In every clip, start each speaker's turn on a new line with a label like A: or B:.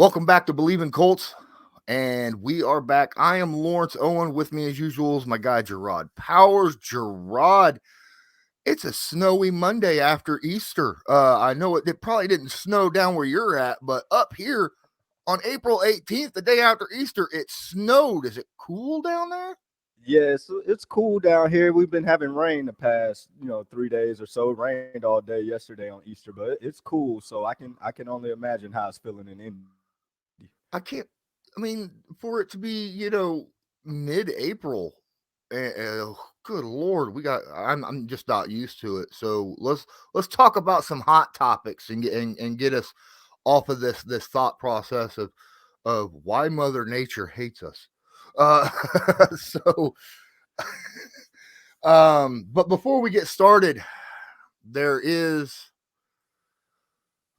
A: Welcome back to Bleav in Colts, and we are back. I am Lawrence Owen. With me, as usual, is my guy Jerraud Powers. Jerraud, it's a snowy Monday after Easter. I know it probably didn't snow down where you're at, but up here on April 18th, the day after Easter, it snowed. Is it cool down there?
B: Yeah, it's cool down here. We've been having rain the past, 3 days or so. It rained all day yesterday on Easter, but it's cool. So I can only imagine how it's feeling in Indy.
A: I can't. I mean, for it to be, mid-April, good Lord, we got. I'm just not used to it. So let's talk about some hot topics and get us off of this thought process of why Mother Nature hates us. Uh, so, but before we get started, there is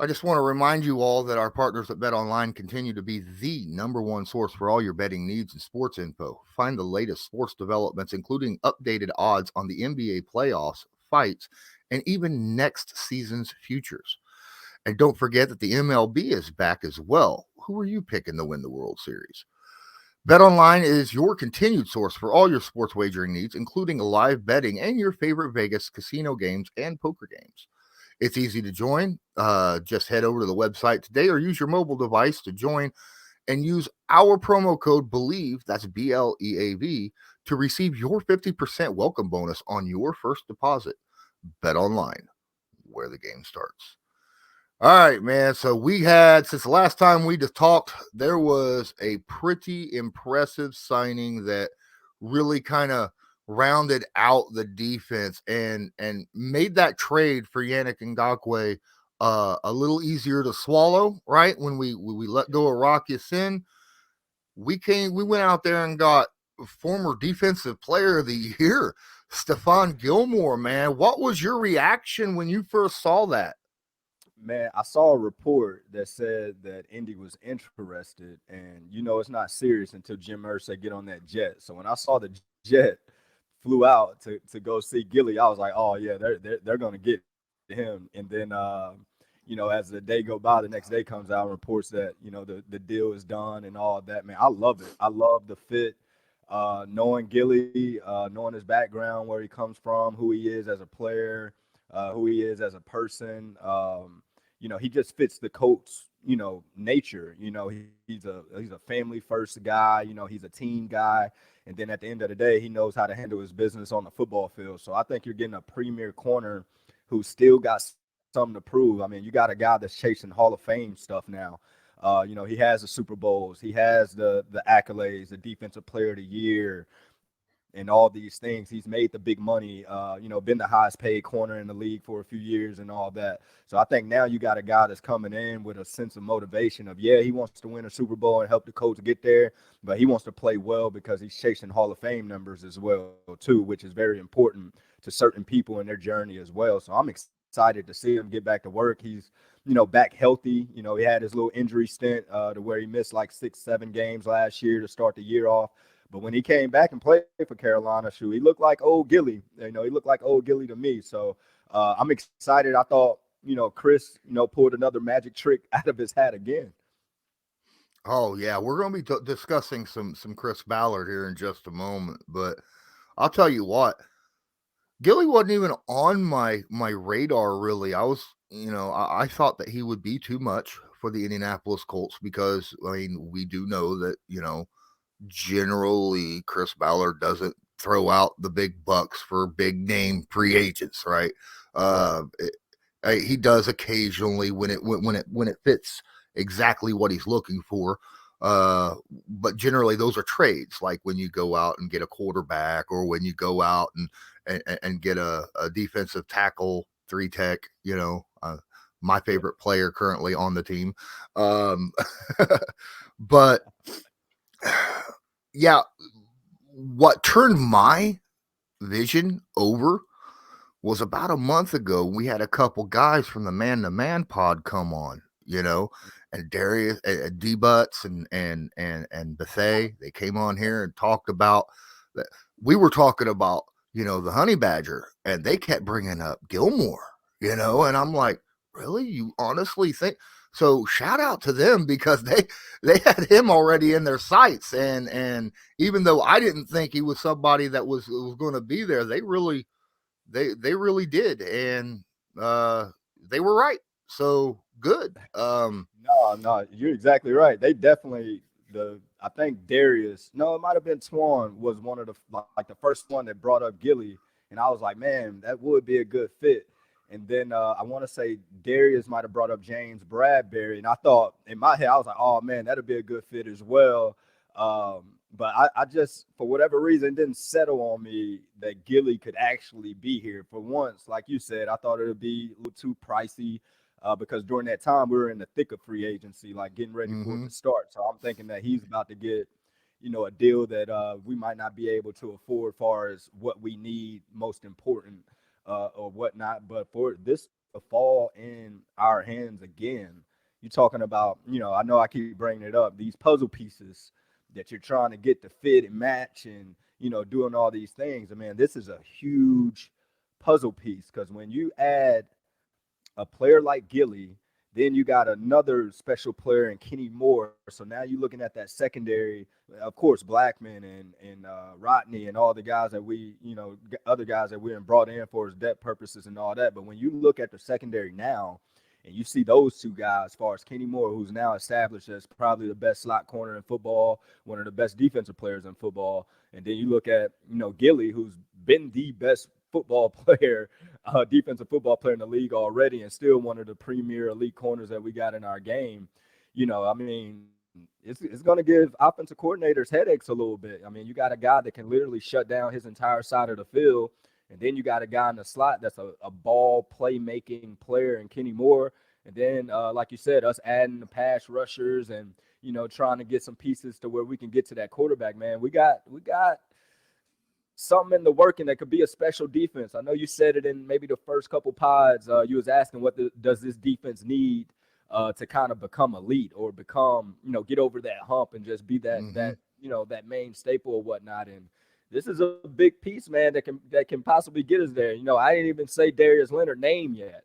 A: I just want to remind you all that our partners at BetOnline continue to be the number one source for all your betting needs and sports info. Find the latest sports developments, including updated odds on the NBA playoffs, fights, and even next season's futures. And don't forget that the MLB is back as well. Who are you picking to win the World Series? BetOnline is your continued source for all your sports wagering needs, including live betting and your favorite Vegas casino games and poker games. It's easy to join. Just head over to the website today or use your mobile device to join and use our promo code Bleav, that's BLEAV, to receive your 50% welcome bonus on your first deposit. Bet online, where the game starts. All right, man. So since the last time we just talked, there was a pretty impressive signing that really kind of rounded out the defense and made that trade for Yannick Ngakoue a little easier to swallow, right? When we let go of Rock Ya-Sin, we went out there and got former defensive player of the year, Stephon Gilmore, man. What was your reaction when you first saw that?
B: Man, I saw a report that said that Indy was interested, and it's not serious until Jim Irsay get on that jet. So when I saw the jet flew out to go see Gilly, I was like, oh yeah, they're gonna get him. And then as the day go by, the next day comes out and reports that the deal is done and all of that. Man, I love it. I love the fit. Knowing Gilly, knowing his background, where he comes from, who he is as a player, who he is as a person. He just fits the Colts, nature. He's a family first guy. He's a team guy. And then at the end of the day, he knows how to handle his business on the football field. So I think you're getting a premier corner who still got something to prove. I mean, you got a guy that's chasing Hall of Fame stuff now. He has the Super Bowls, he has the accolades, the Defensive Player of the Year, and all these things. He's made the big money. Been the highest paid corner in the league for a few years and all that. So I think now you got a guy that's coming in with a sense of motivation of, yeah, he wants to win a Super Bowl and help the Colts get there, but he wants to play well because he's chasing Hall of Fame numbers as well too, which is very important to certain people in their journey as well. So I'm excited to see him get back to work. He's back healthy. He had his little injury stint to where he missed like 6-7 games last year to start the year off. But when he came back and played for Carolina, he looked like old Gilly. He looked like old Gilly to me. So I'm excited. I thought, Chris, pulled another magic trick out of his hat again.
A: Oh yeah, we're going to be discussing some Chris Ballard here in just a moment, but I'll tell you what, Gilly wasn't even on my radar really. I thought that he would be too much for the Indianapolis Colts because I mean we do know that generally Chris Ballard doesn't throw out the big bucks for big name free agents, right?
B: Right.
A: He does occasionally when it fits exactly what he's looking for. But generally those are trades, like when you go out and get a quarterback, or when you go out and get a defensive tackle, three tech. My favorite player currently on the team. Um, but yeah, what turned my vision over was about a month ago. We had a couple guys from the Man to Man pod come on, and Darius, D Butts, and Bethay. They came on here and talked about that. We were talking about the Honey Badger, and they kept bringing up Gilmore, and I'm like, really, you honestly think? So shout out to them because they had him already in their sights, and even though I didn't think he was somebody that was going to be there, they really did, and uh, they were right. So good.
B: No, you're exactly right. They definitely I think Darius. No, it might have been Twan was one of the like the first one that brought up Gilly, and I was like, man, that would be a good fit. And then I want to say Darius might have brought up James Bradbury, and I thought in my head I was like, oh man, that'd be a good fit as well. But I just for whatever reason didn't settle on me that Gilly could actually be here for once. Like you said, I thought it would be a little too pricey because during that time we were in the thick of free agency, like getting ready for it
A: Mm-hmm.
B: to start. So I'm thinking that he's about to get, a deal that we might not be able to afford, far as what we need most important or whatnot. But for this to fall in our hands again, you're talking about, I know I keep bringing it up, these puzzle pieces that you're trying to get to fit and match and doing all these things. I mean, this is a huge puzzle piece because when you add a player like Gilly, then you got another special player in Kenny Moore. So now you're looking at that secondary, of course, Blackman and Rodney and all the guys that we, other guys that we brought in for his depth purposes and all that. But when you look at the secondary now, and you see those two guys, as far as Kenny Moore, who's now established as probably the best slot corner in football, one of the best defensive players in football, and then you look at Gilly, who's been the best football player, defensive football player in the league already, and still one of the premier elite corners that we got in our game. I mean, it's going to give offensive coordinators headaches a little bit. I mean, you got a guy that can literally shut down his entire side of the field, and then you got a guy in the slot that's a ball playmaking player in Kenny Moore. And then, like you said, us adding the pass rushers and trying to get some pieces to where we can get to that quarterback. Man, we got something in the working that could be a special defense. I know you said it in maybe the first couple pods. You was asking does this defense need to kind of become elite or become, get over that hump and just be that
A: Mm-hmm.
B: that that main staple or whatnot. And this is a big piece, man, that can possibly get us there. I didn't even say Darius Leonard name yet.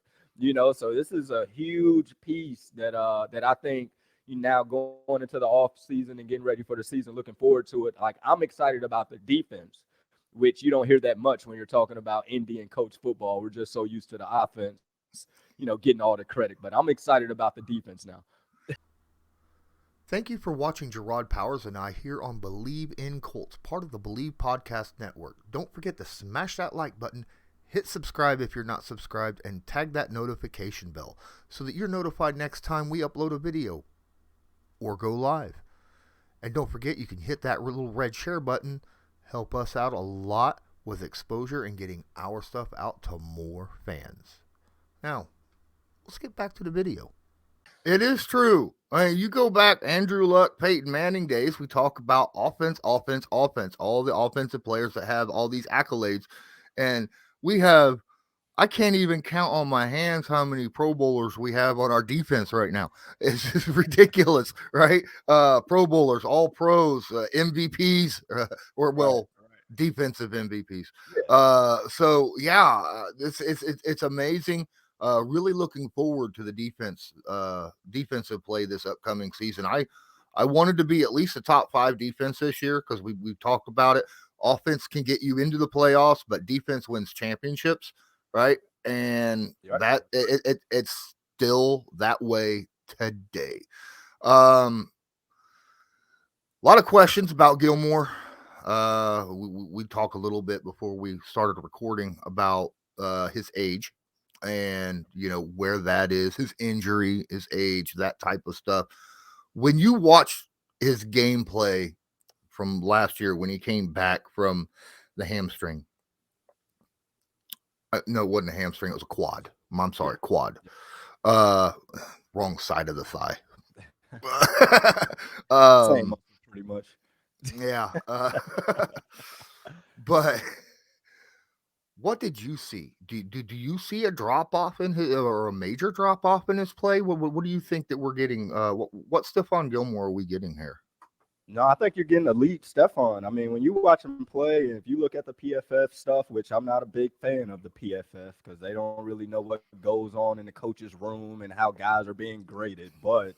B: So this is a huge piece that I think you now going into the off season and getting ready for the season, looking forward to it. Like I'm excited about the defense, which you don't hear that much when you're talking about Indy and coach football. We're just so used to the offense, getting all the credit. But I'm excited about the defense now.
A: Thank you for watching Jerraud Powers and I here on Bleav in Colts, part of the Bleav Podcast Network. Don't forget to smash that like button, hit subscribe if you're not subscribed, and tag that notification bell so that you're notified next time we upload a video or go live. And don't forget, you can hit that little red share button, help us out a lot with exposure and getting our stuff out to more fans. Now, let's get back to the video. It is true. I mean, you go back Andrew Luck, Peyton Manning days, we talk about offense, offense, offense, all the offensive players that have all these accolades. And we have, I can't even count on my hands how many Pro Bowlers we have on our defense right now. It's just ridiculous, right? Pro Bowlers, all pros, MVPs, or
B: Right,
A: well,
B: right.
A: defensive MVPs.
B: Yeah.
A: So yeah, it's amazing. Really looking forward to the defensive play this upcoming season. I wanted to be at least a top 5 defense this year because we've talked about it. Offense can get you into the playoffs, but defense wins championships, right? And
B: Right.
A: it's still that way today. A lot of questions about Gilmore. We talked a little bit before we started recording about his age and where that is, his injury, his age, that type of stuff. When you watch his gameplay from last year when he came back from the hamstring, no, it wasn't a hamstring, it was a quad. I'm
B: Yeah.
A: sorry, quad.
B: Yeah.
A: Uh, wrong side of the thigh.
B: Same
A: um,
B: muscle, pretty much.
A: yeah. But what did you see? Do you see a drop off in his or a major drop off in his play? What do you think that we're getting? What Stephon Gilmore are we getting here?
B: No, I think you're getting elite Stephon. I mean, when you watch him play, and if you look at the PFF stuff, which I'm not a big fan of the PFF because they don't really know what goes on in the coach's room and how guys are being graded. But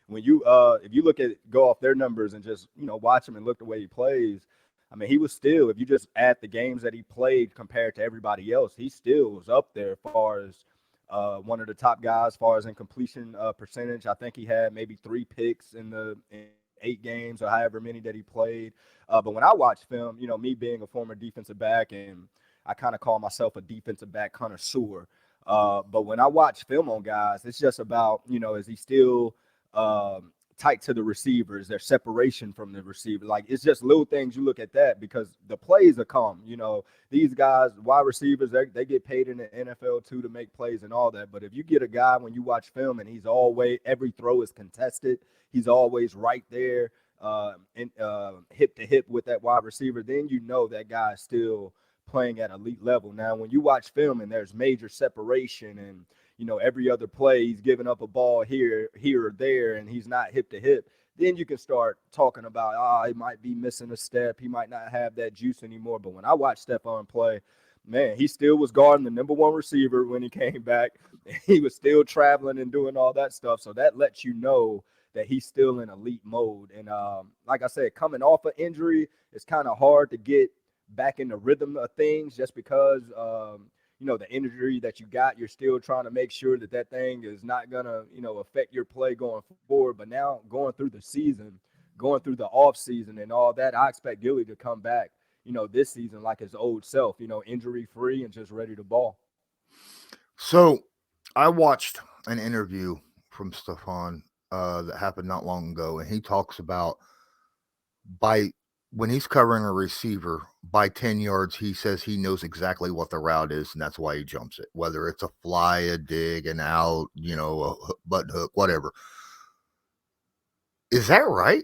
B: when if you look at go off their numbers and just watch him and look the way he plays, I mean, he was still, if you just add the games that he played compared to everybody else, he still was up there as far as one of the top guys as far as in completion percentage. I think he had maybe 3 picks in 8 games or however many that he played. But when I watch film, me being a former defensive back, and I kind of call myself a defensive back connoisseur. But when I watch film on guys, it's just about, is he still tight to the receivers, their separation from the receiver. Like, it's just little things you look at that because the plays are come. These guys, wide receivers, they get paid in the NFL too to make plays and all that. But if you get a guy when you watch film and he's always, every throw is contested, he's always right there, hip to hip with that wide receiver, then that guy is still playing at elite level. Now, when you watch film and there's major separation and every other play he's giving up a ball here or there, and he's not hip to hip, then you can start talking about, he might be missing a step. He might not have that juice anymore. But when I watch Stephon play, man, he still was guarding the number one receiver when he came back. He was still traveling and doing all that stuff. So that lets you know that he's still in elite mode. And like I said, coming off an injury, it's kind of hard to get back in the rhythm of things just because the injury that you got, you're still trying to make sure that thing is not going to, affect your play going forward. But now going through the season, going through the off season and all that, I expect Gilly to come back, this season like his old self, injury free and just ready to ball.
A: So I watched an interview from Stephon that happened not long ago, and he talks about by when he's covering a receiver by 10 yards, he says he knows exactly what the route is, and that's why he jumps it, whether it's a fly, a dig, an out, a button hook, whatever. Is that right?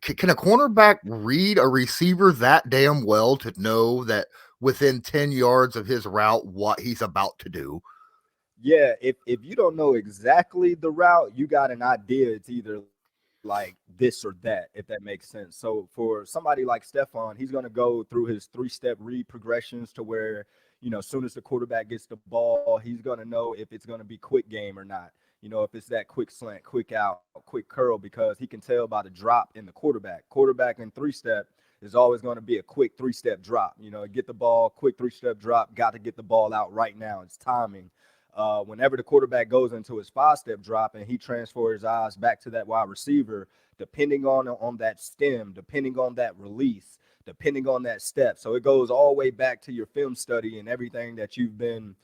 A: Can a cornerback read a receiver that damn well to know that within 10 yards of his route what he's about to do?
B: Yeah, if you don't know exactly the route, you got an idea. It's either like this or that, if that makes sense. So for somebody like Stephon, he's going to go through his 3-step read progressions to where, as soon as the quarterback gets the ball, he's going to know if it's going to be quick game or not. If it's that quick slant, quick out, quick curl, because he can tell by the drop in the quarterback. Quarterback in 3-step is always going to be a quick 3-step drop. Get the ball, quick 3-step drop, got to get the ball out right now. It's timing. Whenever the quarterback goes into his 5-step drop and he transfers his eyes back to that wide receiver, depending on that stem, depending on that release, depending on that step. So it goes all the way back to your film study and everything that you've been,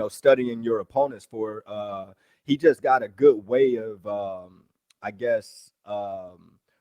B: studying your opponents for. He just got a good way of, I guess,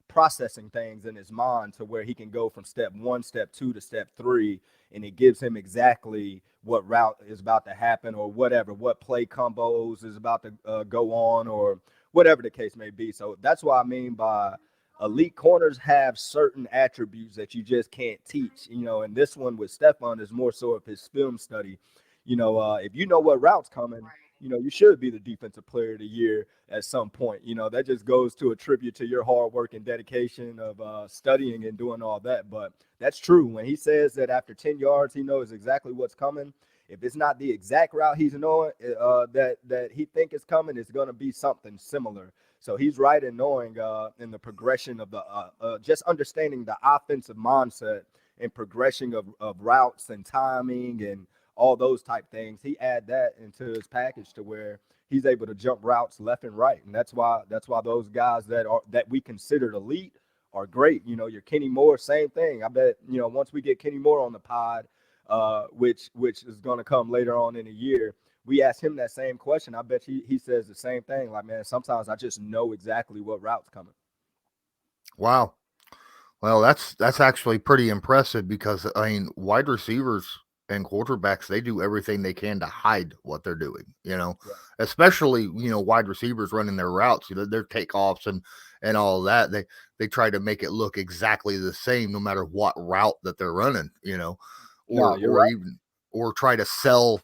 B: processing things in his mind to where he can go from step 1, step 2 to step 3, and it gives him exactly what route is about to happen or whatever, what play combos is about to go on or whatever the case may be. So that's what I mean by elite corners have certain attributes that you just can't teach, and this one with Stephon is more so of his film study. If you know what route's coming, you should be the defensive player of the year at some point. That just goes to a tribute to your hard work and dedication of studying and doing all that. But that's true. When he says that after 10 yards, he knows exactly what's coming. If it's not the exact route he's knowing that he think is coming, it's going to be something similar. So he's right in knowing in the progression of the just understanding the offensive mindset and progression of routes and timing and all those type things. He add that into his package to where he's able to jump routes left and right. And that's why those guys that we considered elite are great. Your Kenny Moore, same thing. I bet, once we get Kenny Moore on the pod, which is going to come later on in the year, we asked him that same question. I bet he says the same thing. Like, man, sometimes I just know exactly what route's coming.
A: Wow. Well, that's actually pretty impressive because I mean, wide receivers and quarterbacks, they do everything they can to hide what they're doing,
B: Right.
A: especially, wide receivers running their routes, their takeoffs and all of that. They try to make it look exactly the same no matter what route that they're running,
B: No, you're
A: or
B: right.
A: even or try to sell,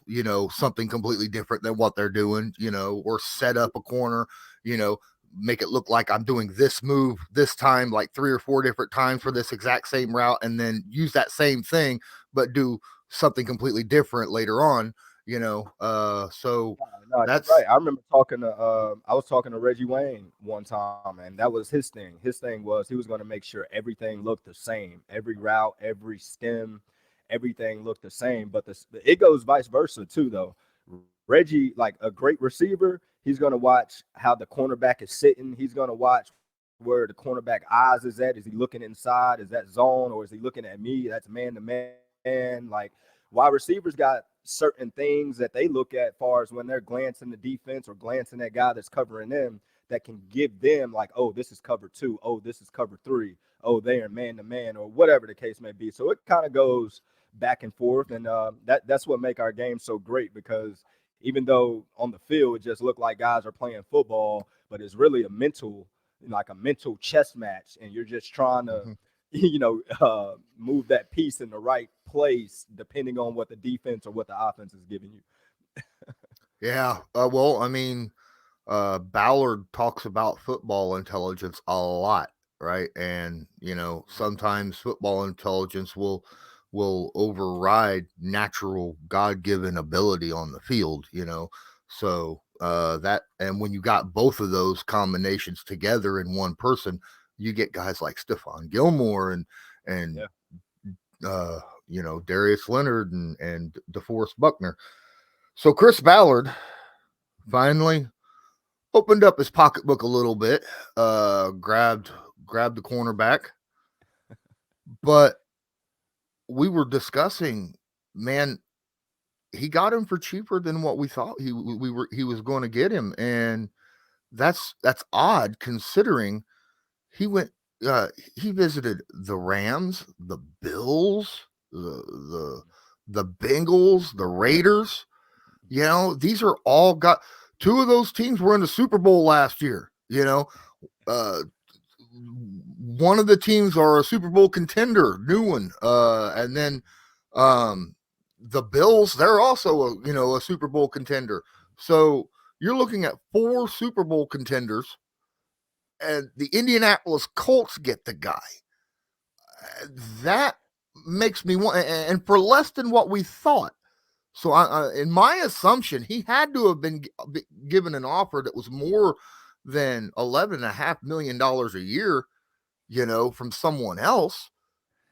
A: something completely different than what they're doing, or set up a corner, you know, make it look like I'm doing this move this time, like 3 or 4 different times for this exact same route, and then use that same thing, but do something completely different later on, so
B: No, you're right.
A: that's
B: I remember talking to I was talking to Reggie Wayne one time, and that was his thing. His thing was he was going to make sure everything looked the same, every route, every stem, everything looked the same. But it goes vice versa too, though. Reggie, like a great receiver, he's going to watch how the cornerback is sitting. He's going to watch where the cornerback eyes is at. Is he looking inside? Is that zone, or is he looking at me? That's man to man. Like, wide receivers got certain things that they look at far as when they're glancing the defense or glancing at guy that's covering them that can give them like, oh, this is cover 2. Oh, this is cover 3. Oh, they are man to man, or whatever the case may be. So it kind of goes back and forth. And that's what make our game so great, because even though on the field it just looked like guys are playing football, but it's really a mental chess match, and you're just trying to
A: Mhm.
B: move that piece in the right place depending on what the defense or what the offense is giving you.
A: Yeah. Well, I mean, Ballard talks about football intelligence a lot, right? And sometimes football intelligence will override natural God-given ability on the field. So that, and when you got both of those combinations together in one person, you get guys like Stephon Gilmore and
B: Yeah.
A: uh, Darius Leonard and DeForest Buckner. So Chris Ballard finally opened up his pocketbook a little bit, grabbed the cornerback, but we were discussing, man, he got him for cheaper than what we thought he was going to get him, and that's odd considering he went uh he visited the Rams, the Bills, the the Bengals, the Raiders. These are all got two of those teams were in the Super Bowl last year. Uh, one of the teams are a Super Bowl contender, new one, and then um, the Bills, they're also a Super Bowl contender. So you're looking at 4 Super Bowl contenders, and the Indianapolis Colts get the guy. That makes me want, and for less than what we thought. So, in my assumption, he had to have been given an offer that was more than $11.5 million a year, from someone else.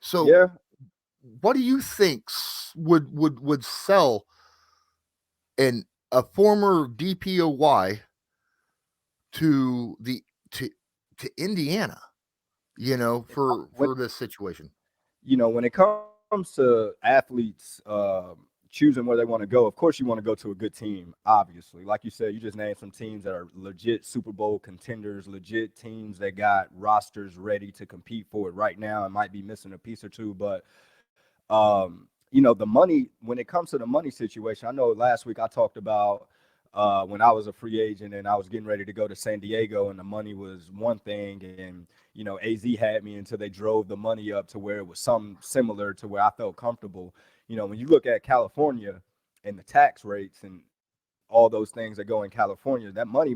A: So,
B: Yeah.
A: what do you think would sell in a former DPOY to the to Indiana? For this situation.
B: When it comes to athletes choosing where they want to go, of course you want to go to a good team, obviously. Like you said, you just named some teams that are legit Super Bowl contenders, legit teams that got rosters ready to compete for it right now. It might be missing a piece or two, but the money, when it comes to the money situation, I know last week I talked about when I was a free agent and I was getting ready to go to San Diego, and the money was one thing, and AZ had me until they drove the money up to where it was something similar to where I felt comfortable. When you look at California and the tax rates and all those things that go in California, that money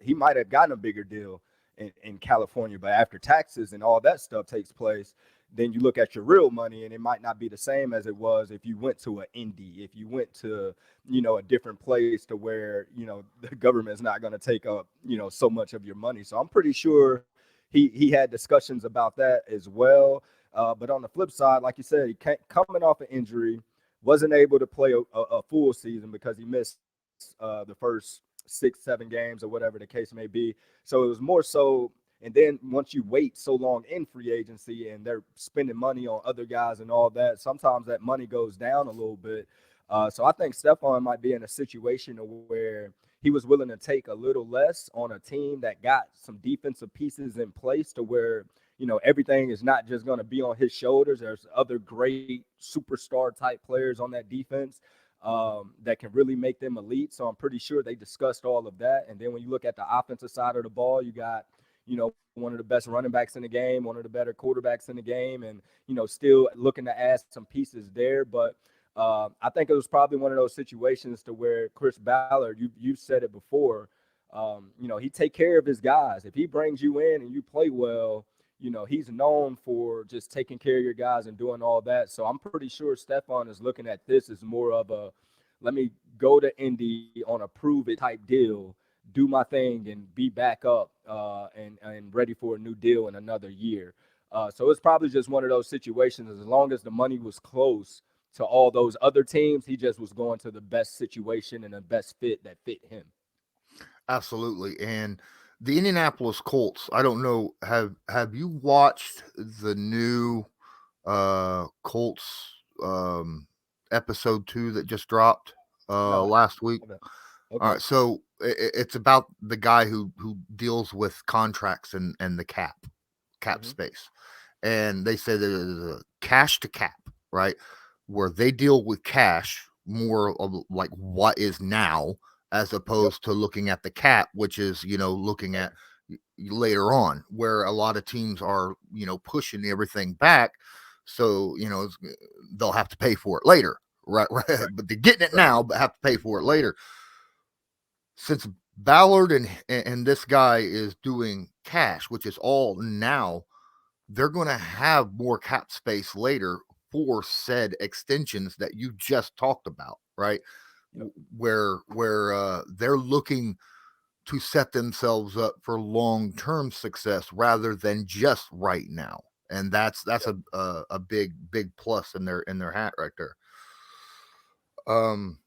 B: he might have gotten a bigger deal in California, but after taxes and all that stuff takes place, then you look at your real money and it might not be the same as it was if you went to an Indy, if you went to, a different place to where, the government's not going to take up, so much of your money. So I'm pretty sure he had discussions about that as well. But on the flip side, like you said, coming off an injury, wasn't able to play a full season because he missed the first 6-7 games or whatever the case may be. So it was more so. And then once you wait so long in free agency and they're spending money on other guys and all that, sometimes that money goes down a little bit. So I think Stephon might be in a situation where he was willing to take a little less on a team that got some defensive pieces in place to where, everything is not just going to be on his shoulders. There's other great superstar type players on that defense that can really make them elite. So I'm pretty sure they discussed all of that. And then when you look at the offensive side of the ball, you got, one of the best running backs in the game, one of the better quarterbacks in the game, and, still looking to add some pieces there. But I think it was probably one of those situations to where Chris Ballard, you've said it before, He take care of his guys. If he brings you in and you play well, he's known for just taking care of your guys and doing all that. So I'm pretty sure Stephon is looking at this as more of a, let me go to Indy on a prove it type deal, do my thing, and be back up and ready for a new deal in another year. So it's probably just one of those situations. As long as the money was close to all those other teams, he just was going to the best situation and the best fit that fit him.
A: Absolutely. And the Indianapolis Colts, I don't know, have you watched the new Colts episode 2 that just dropped
B: No,
A: last week?
B: okay.
A: All
B: Okay.
A: right, so it's about the guy who deals with contracts and the cap
B: Hmm.
A: space. And they say that it's a cash to cap, right? Where they deal with cash more of like what is now, as
B: Yep.
A: opposed to looking at the cap, which is, looking
B: Right.
A: at later on, where a lot of teams are, pushing everything back. So, they'll have to pay for it later. Right, right.
B: Right.
A: But they're getting it
B: Right.
A: now, but have to pay for it later. Since Ballard and this guy is doing cash, which is all now, they're going to have more cap space later for said extensions that you just talked about, right?
B: Yep.
A: Where they're looking to set themselves up for long-term success rather than just right now. And that's
B: Yep.
A: a big plus in their hat right there. Um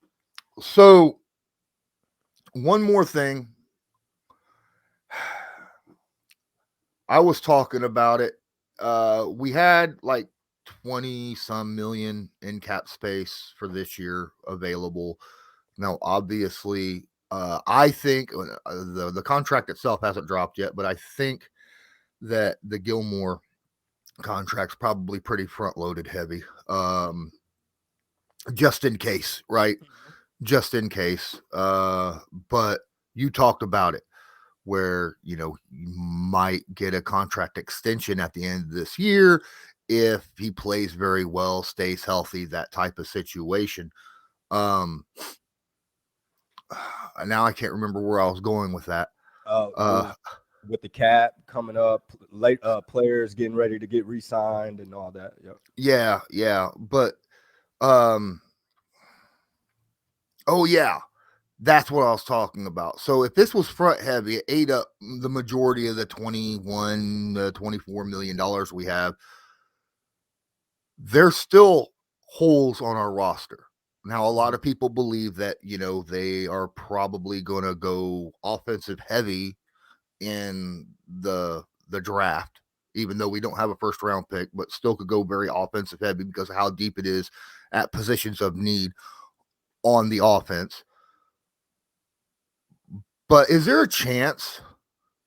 A: so one more thing, I was talking about it. We had like 20 some million in cap space for this year available. Now, obviously, I think the contract itself hasn't dropped yet, but I think that the Gilmore contract's probably pretty front loaded heavy. Just in case, right? Just in case. But you talked about it, where you might get a contract extension at the end of this year if he plays very well, stays healthy, that type of situation. Um, now I can't remember where I was going with that. Uh,
B: With the cap coming up, late players getting ready to get re-signed and all that. Yep.
A: yeah, but um, oh yeah, that's what I was talking about. So if this was front heavy, it ate up the majority of the 21 $24 million we have. There's still holes on our roster. Now, a lot
B: Mhm.
A: of people believe that, they are probably going to go offensive heavy in the draft, even though we don't have a first round pick, but still could go very offensive heavy because of how deep it is at positions of need on the offense. But is there a chance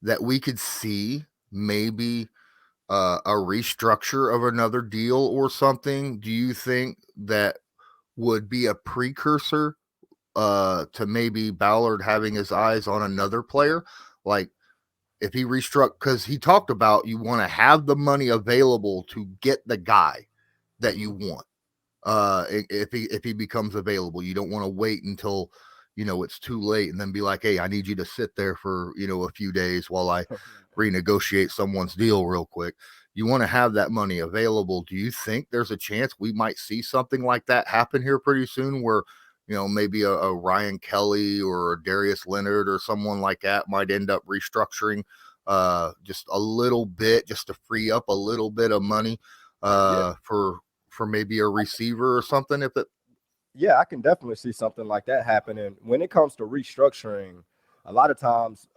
A: that we could see maybe a restructure of another deal or something? Do you think that would be a precursor to maybe Ballard having his eyes on another player? Like if he restruck, because he talked about you want to have the money available to get the guy that you
B: Mhm.
A: want. If he becomes available, you don't want to wait until it's too late and then be like, hey, I need you to sit there for a few days while I renegotiate someone's deal real quick. You want to have that money available. Do you think there's a chance we might see something like that happen here pretty soon, where maybe a Ryan Kelly or a Darius Leonard or someone like that might end up restructuring just a little bit, just to free up a little bit of money
B: Yeah.
A: for maybe a receiver or something? If it
B: Yeah, I can definitely see something like that happening. When it comes to restructuring, a lot of times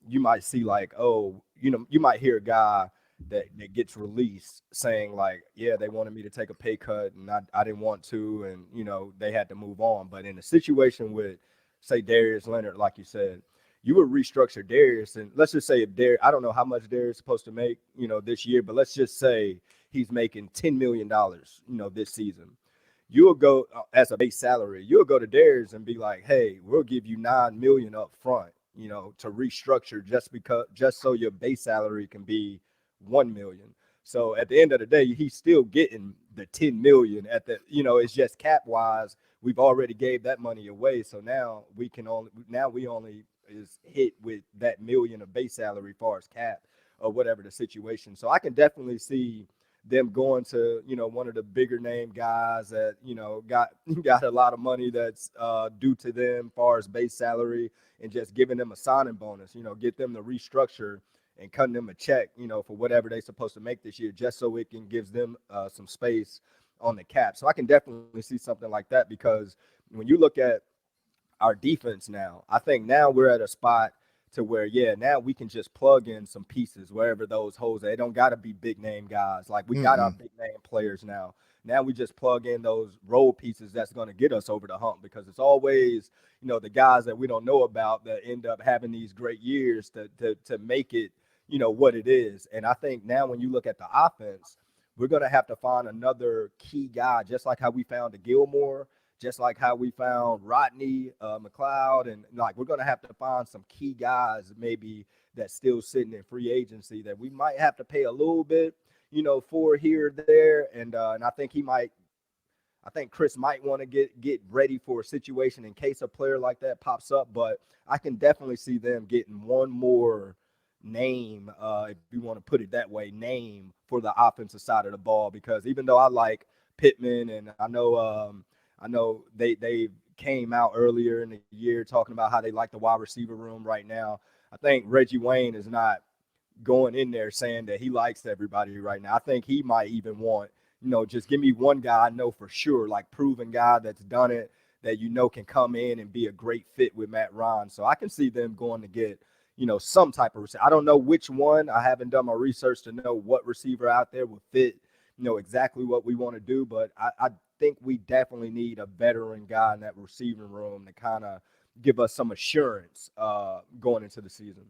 B: you might see like, oh, you might hear a guy that gets released saying like, yeah, they wanted me to take a pay cut and I didn't want to, and they had to move on. But in a situation with, say, Darius Leonard, like you said, you would restructure Darius, and let's just say if Darius, I don't know how much Darius is supposed to make, this year, but let's just say he's making $10 million, this season. You'll go as a base salary. You'll go to Darius and be like, "Hey, we'll give you 9 million up front, to restructure just so your base salary can be 1 million." So at the end of the day, he's still getting the 10 million at the, it's just cap wise. We've already gave that money away, so now we only is hit with that million of base salary, far as cap or whatever the situation. So I can definitely see them going to, one of the bigger name guys that, got a lot of money that's due to them far as base salary, and just giving them a signing bonus, get them to restructure and cutting them a check, for whatever they're supposed to make this year, just so it can gives them some space on the cap. So I can definitely see something like that, because when you look at our defense now, I think now we're at a spot to where, now we can just plug in some pieces wherever those holes are. They don't got to be big name guys. Like, we got our big name players now. Now we just plug in those role pieces that's going to get us over the hump, because it's always, the guys that we don't know about that end up having these great years to make it, what it is. And I think now when you look at the offense, we're going to have to find another key guy, just like how we found a Gilmore, just like how we found Rodney McLeod. And like, we're going to have to find some key guys maybe that's still sitting in free agency that we might have to pay a little bit, for here or there. And I think Chris might want to get ready for a situation in case a player like that pops up. But I can definitely see them getting one more name, if you want to put it that way, name for the offensive side of the ball. Because even though I like Pittman, and I know they came out earlier in the year talking about how they like the wide receiver room right now, I think Reggie Wayne is not going in there saying that he likes everybody right now. I think he might even want, just give me one guy I know for sure, like proven guy that's done it, that can come in and be a great fit with Matt Ryan. So I can see them going to get, some type of receiver. I don't know which one. I haven't done my research to know what receiver out there will fit, exactly what we want to do. But I think we definitely need a veteran guy in that receiving room to kind of give us some assurance going into the season.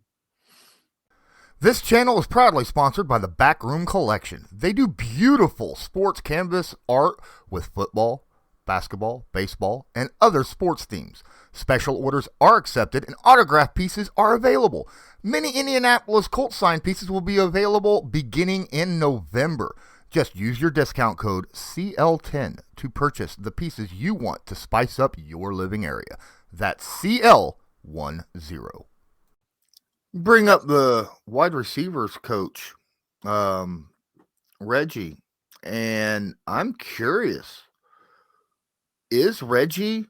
A: This channel is proudly sponsored by the Backroom Collection. They do beautiful sports canvas art with football, basketball, baseball, and other sports themes. Special orders are accepted and autograph pieces are available. Many Indianapolis Colts signed pieces will be available beginning in November. Just use your discount code CL10 to purchase the pieces you want to spice up your living area. That's CL10. Bring up the wide receivers coach, Reggie, and I'm curious, is Reggie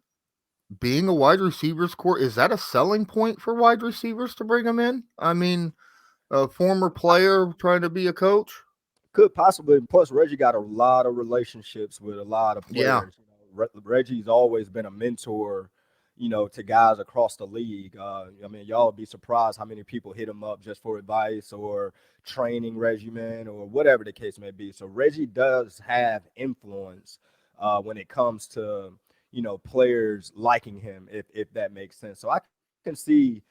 A: being a wide receivers court, is that a selling point for wide receivers to bring him in? I mean, a former player trying to be a coach?
B: Could possibly. Plus, Reggie got a lot of relationships with a lot of
A: Yeah.
B: players. Reggie's always been a mentor, to guys across the league. Y'all would be surprised how many people hit him up just for advice or training regimen or whatever the case may be. So Reggie does have influence when it comes to, players liking him, if that makes sense. So I can see,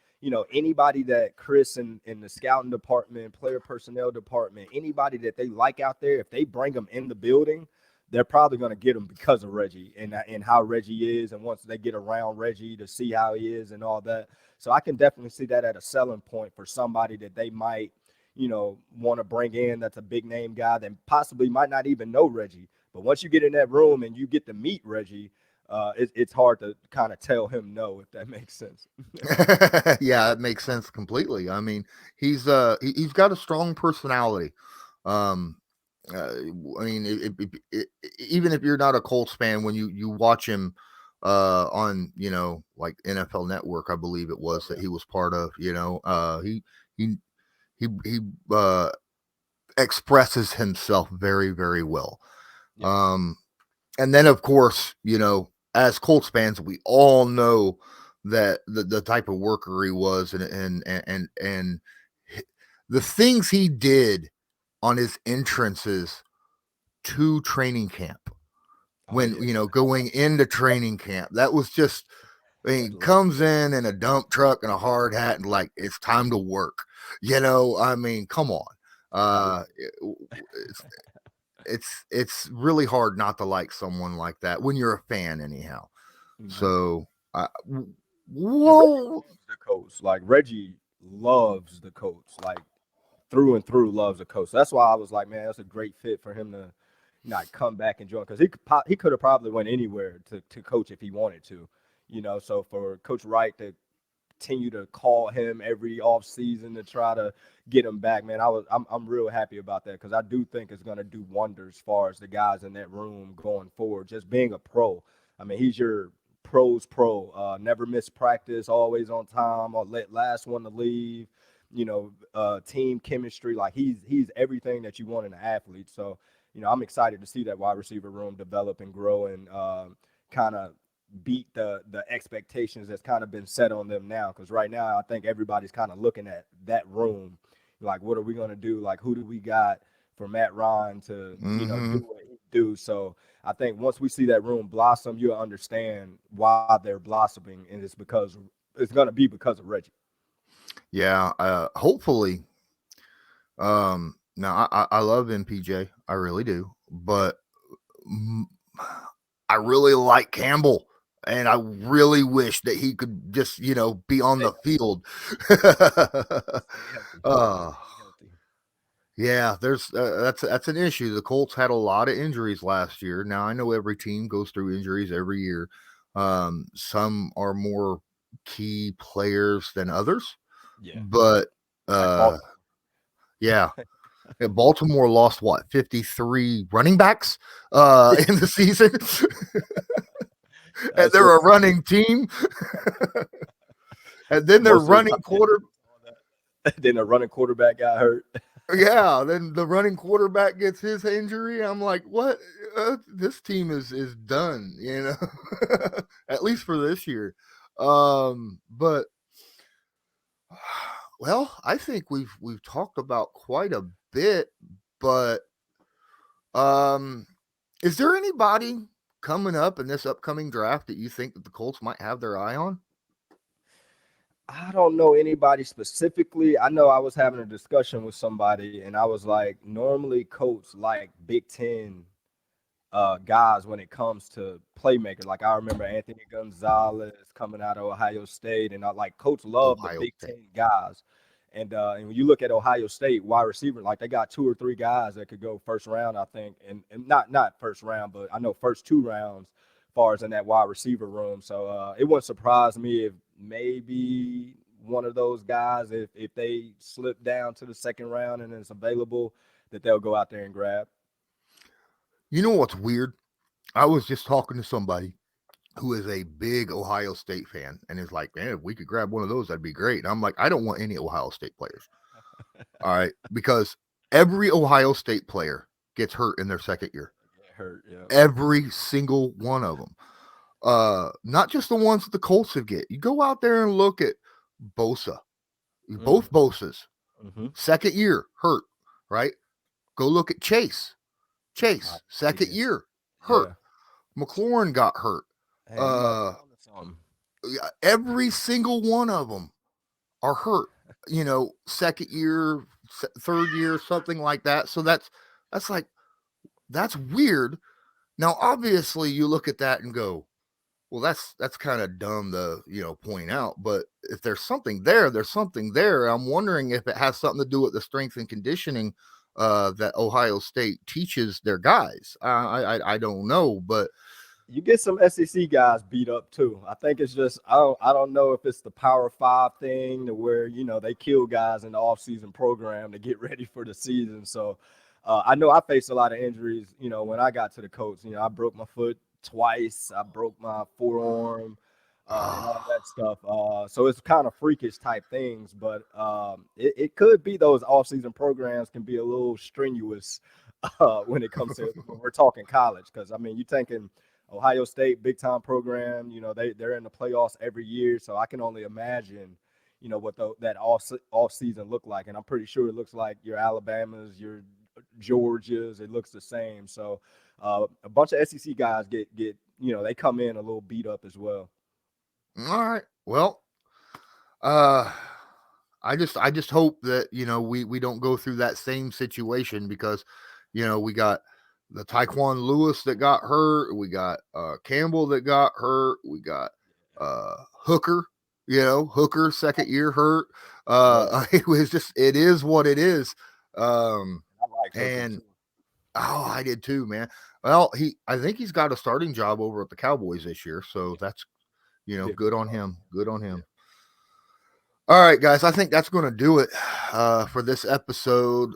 B: anybody that Chris in the scouting department, player personnel department, anybody that they like out there, if they bring them in the building, they're probably going to get them because of Reggie and how Reggie is. And once they get around Reggie to see how he is and all that. So I can definitely see that at a selling point for somebody that they might, want to bring in that's a big name guy that possibly might not even know Reggie. But once you get in that room and you get to meet Reggie, it's hard to kind of tell him no, if that makes sense.
A: Yeah, it makes sense completely. I mean, he's got a strong personality. I mean, even if you're not a Colts fan, when you watch him on, like NFL Network, I Bleav it was that he was part of, he expresses himself very, very well.
B: Yeah.
A: And then of course, as Colts fans, we all know that the type of worker he was, and the things he did on his entrances to training camp, when going into training camp, that was just, I mean, comes in a dump truck and a hard hat and like, it's time to work, I mean, come on. It's really hard not to like someone like that when you're a fan anyhow. So
B: Reggie loves the Colts. Like, Reggie loves the Colts, like through and through loves the Colts. That's why I was like, man, that's a great fit for him to not come back and join, because he could have probably went anywhere to coach if he wanted to, So for Coach Wright to continue to call him every off season to try to get him back, man. I'm real happy about that because I do think it's gonna do wonders as far as the guys in that room going forward. Just being a pro. I mean, he's your pro's pro. Never miss practice, always on time, or last one to leave. Team chemistry. Like he's everything that you want in an athlete. So, I'm excited to see that wide receiver room develop and grow and kind of beat the expectations that's kind of been set on them now. Because right now, I think everybody's kind of looking at that room, like, what are we going to do? Like, who do we got for Matt Ryan to, do what he do? So I think once we see that room blossom, you'll understand why they're blossoming, and it's going to be because of Reggie.
A: Yeah, hopefully. Now I love MPJ, I really do, but I really like Campbell, and I really wish that he could just be on the field. Yeah, there's that's an issue. The Colts had a lot of injuries last year. Now I know every team goes through injuries every year. Some are more key players than others.
B: Yeah.
A: But yeah. Baltimore lost 53 running backs in the season. And they're a running team. And then their running
B: then the running quarterback got hurt.
A: Yeah, then the running quarterback gets his injury. I'm like, what? This team is done, at least for this year. But well, I think we've talked about quite a bit, but is there anybody coming up in this upcoming draft that you think that the Colts might have their eye on?
B: I don't know anybody specifically. I know I was having a discussion with somebody, and I was like, normally Colts like Big Ten guys when it comes to playmakers. Like I remember Anthony Gonzalez coming out of Ohio State, and Coach loved the Big Ten guys. And when you look at Ohio State wide receiver, like they got 2 or 3 guys that could go first round, I think, and not first round, but I know first 2 rounds as far as in that wide receiver room. So it wouldn't surprise me if maybe one of those guys, if they slip down to the second round and it's available, that they'll go out there and grab.
A: You know what's weird? I was just talking to somebody who is a big Ohio State fan and is like, man, if we could grab one of those, that'd be great. And I'm like, I don't want any Ohio State players. All right. Because every Ohio State player gets hurt in their second year.
B: Yeah.
A: Every single one of them. Not just the ones that the Colts would get. You go out there and look at Bosa. Both Bosas. Second year, hurt, right? Go look at Chase. Second year, hurt. Yeah. McLaurin got hurt. Every single one of them are hurt, second year, third year, something like that. So that's weird. Now, obviously you look at that and go, well, that's kind of dumb to, point out, but if there's something there, there's something there. I'm wondering if it has something to do with the strength and conditioning that Ohio State teaches their guys. I don't know, but
B: you get some SEC guys beat up too. I think it's just I don't know if it's the Power 5 thing to where they kill guys in the offseason program to get ready for the season. So I know I faced a lot of injuries. When I got to the Colts, I broke my foot twice. I broke my forearm and all that stuff. So it's kind of freakish type things, but it could be those offseason programs can be a little strenuous when it comes to when we're talking college. Because I mean, you're thinking Ohio State, big time program, they're in the playoffs every year. So I can only imagine, what that off season look like. And I'm pretty sure it looks like your Alabamas, your Georgias, it looks the same. So a bunch of SEC guys get they come in a little beat up as well.
A: All right. Well, I just hope that, we don't go through that same situation because, we got the Tyquan Lewis that got hurt. We got Campbell that got hurt. We got Hooker, Hooker second year hurt. It is what it is. I did too, man. Well, I think he's got a starting job over at the Cowboys this year. So that's, good on him. Good on him. All right, guys. I think that's going to do it for this episode.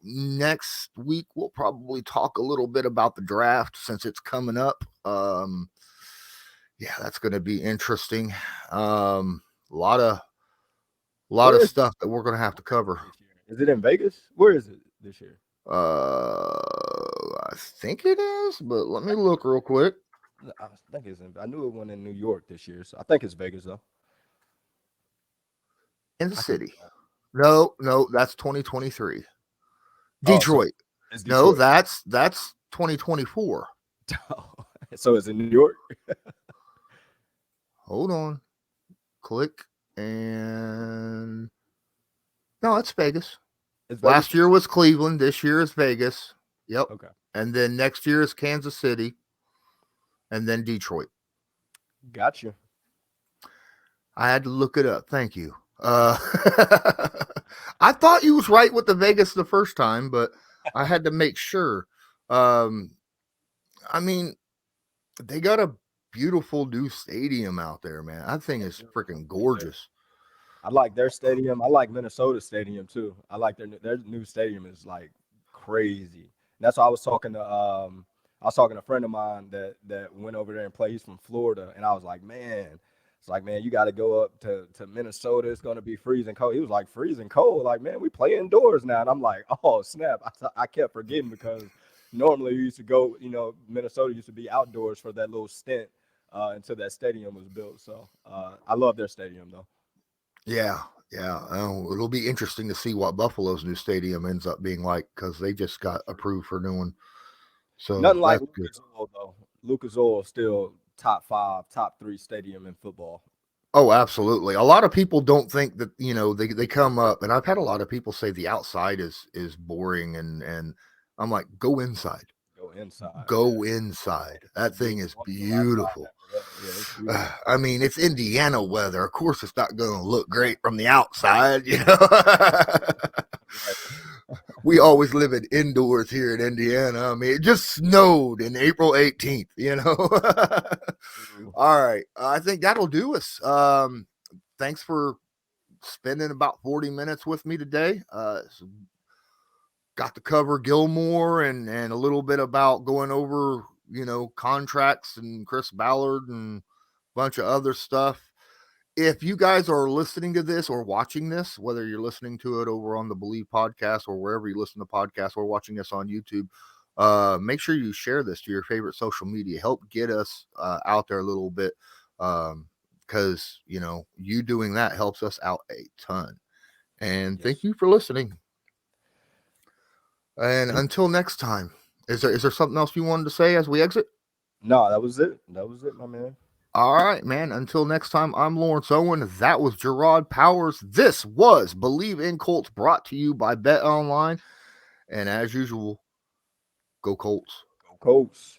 A: Next week we'll probably talk a little bit about the draft since it's coming up. Yeah, that's going to be interesting. A lot of stuff that we're going to have to cover.
B: Is it in Vegas? Where is it this year?
A: I think it is, but let me look real quick.
B: I think it's I knew it went in New York this year, so I think it's Vegas though.
A: In the city. No, that's 2023. Detroit.
B: So
A: no, that's 2024.
B: So it's in New York.
A: Hold on. Click and no, it's Vegas. Last year was Cleveland. This year is Vegas. Yep.
B: Okay.
A: And then next year is Kansas City. And then Detroit.
B: Gotcha.
A: I had to look it up. Thank you. I thought you was right with the Vegas the first time, but I had to make sure. I mean, they got a beautiful new stadium out there, man. That thing is freaking gorgeous.
B: I like their stadium. I like Minnesota stadium too. I like their new stadium is like crazy. And that's why I was talking to a friend of mine that went over there and played. He's from Florida, and I was like, man. It's like, man, you got to go up to Minnesota. It's going to be freezing cold. He was like, freezing cold? Like, man, we play indoors now. And I'm like, oh, snap. I kept forgetting because normally we used to go, Minnesota used to be outdoors for that little stint until that stadium was built. So I love their stadium, though.
A: Yeah. It'll be interesting to see what Buffalo's new stadium ends up being like because they just got approved for new one. So
B: nothing like Lucas Oil, though. Lucas Oil still top 5, top 3 stadium in football.
A: Oh, absolutely. A lot of people don't think that, they come up, and I've had a lot of people say the outside is boring, and I'm like, go inside. Go inside. That thing is beautiful. Yeah, I mean, it's Indiana weather. Of course, it's not going to look great from the outside, We always live in indoors here in Indiana. I mean, it just snowed in April 18th, All right. I think that'll do us. Thanks for spending about 40 minutes with me today. Got to cover Gilmore and a little bit about going over, contracts and Chris Ballard and a bunch of other stuff. If you guys are listening to this or watching this, whether you're listening to it over on the Bleav podcast or wherever you listen to podcasts or watching this on YouTube, make sure you share this to your favorite social media. Help get us out there a little bit because, you doing that helps us out a ton. And Thank you for listening. And until next time, is there something else you wanted to say as we exit?
B: No, that was it. That was it, my man.
A: All right, man. Until next time, I'm Lawrence Owen. That was Jerraud Powers. This was Bleav in Colts, brought to you by Bet Online. And as usual, go Colts.
B: Go Colts.